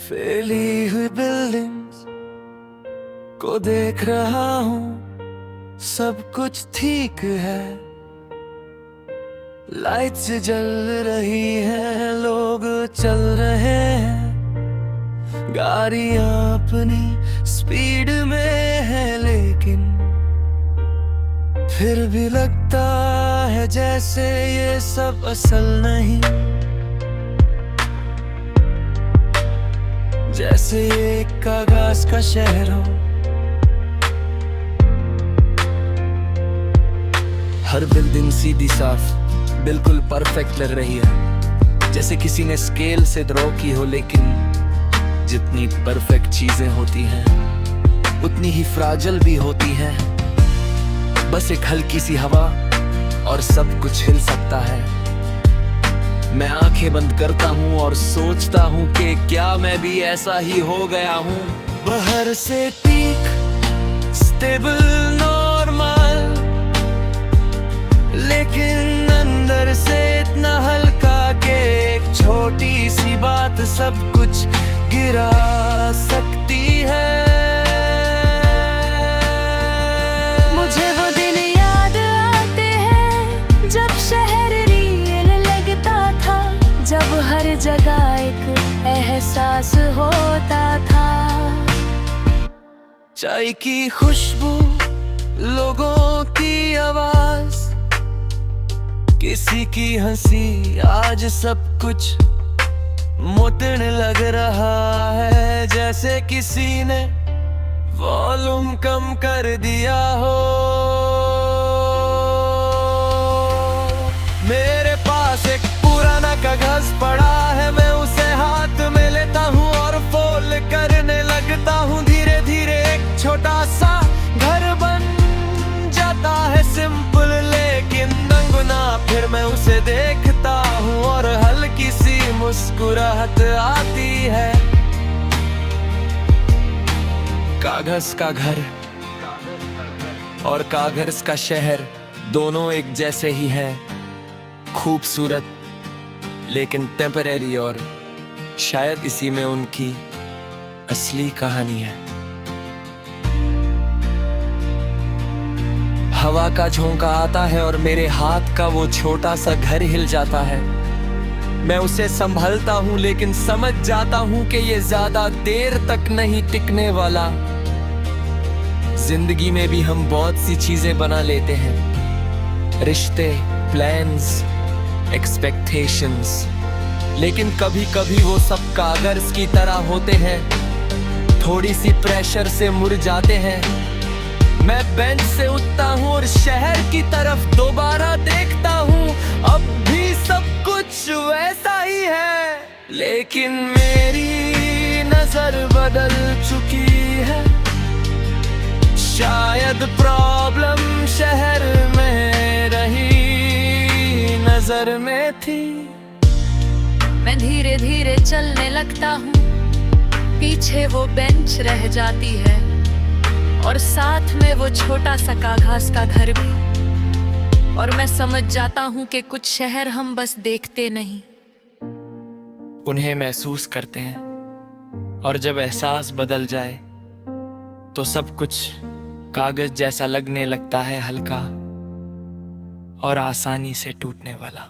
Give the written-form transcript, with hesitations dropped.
फैली हुई बिल्डिंग्स को देख रहा हूँ, सब कुछ ठीक है। लाइट्स जल रही हैं, लोग चल रहे हैं, गाड़ियां अपनी स्पीड में है, लेकिन फिर भी लगता है जैसे ये सब असल नहीं। जैसे ये एक कागज का शहर हो, हर बिल्डिंग सीधी साफ बिल्कुल परफेक्ट लग रही है, जैसे किसी ने स्केल से ड्रॉ की हो। लेकिन जितनी परफेक्ट चीजें होती हैं उतनी ही फ्राजिल भी होती हैं। बस एक हल्की सी हवा और सब कुछ हिल सकता है। मैं आंखें बंद करता हूँ और सोचता हूँ कि क्या मैं भी ऐसा ही हो गया हूँ। बाहर से ठीक, स्टेबल, नॉर्मल, लेकिन अंदर से इतना हल्का कि एक छोटी सी बात सब कुछ गिरा सकती है। मुझे वो दिन याद आते हैं जब शहर रियल लगता था, जब हर जगह एक एहसास होता था। चाय की खुशबू, लोगों की आवाज, किसी की हंसी, आज सब कुछ मोटन लग रहा है, जैसे किसी ने वॉल्यूम कम कर दिया हो। मेरे पास एक पुराना कागज पड़ा है, मैं उसे हाथ में लेता हूँ और फोल्ड करने लगता हूँ। धीरे धीरे एक छोटा सा घर बन जाता है, सिंपल लेकिन रंगना। फिर मैं उसे देखता हूँ और हल्की सी मुस्कुराहट आती है। कागज का घर और कागज का शहर दोनों एक जैसे ही हैं, खूबसूरत लेकिन टेम्परेरी, और शायद इसी में उनकी असली कहानी है। हवा का झोंका आता है और मेरे हाथ का वो छोटा सा घर हिल जाता है। मैं उसे संभालता हूँ लेकिन समझ जाता हूँ कि ये ज्यादा देर तक नहीं टिकने वाला। जिंदगी में भी हम बहुत सी चीजें बना लेते हैं, रिश्ते, प्लान्स, एक्सपेक्टेशंस, लेकिन कभी कभी वो सब कागज की तरह होते हैं, थोड़ी सी प्रेशर से मुड़ जाते हैं। मैं बेंच से उठता हूँ और शहर की तरफ दोबारा देखता हूँ, अब भी सब कुछ वैसा ही है, लेकिन मेरी नजर बदल चुकी है। शायद प्रॉब्लम शहर में रही, नजर में थी। मैं धीरे धीरे चलने लगता हूँ, पीछे वो बेंच रह जाती है और साथ में वो छोटा सा कागज का घर भी। और मैं समझ जाता हूँ कि कुछ शहर हम बस देखते नहीं, उन्हें महसूस करते हैं, और जब एहसास बदल जाए तो सब कुछ कागज जैसा लगने लगता है, हल्का और आसानी से टूटने वाला।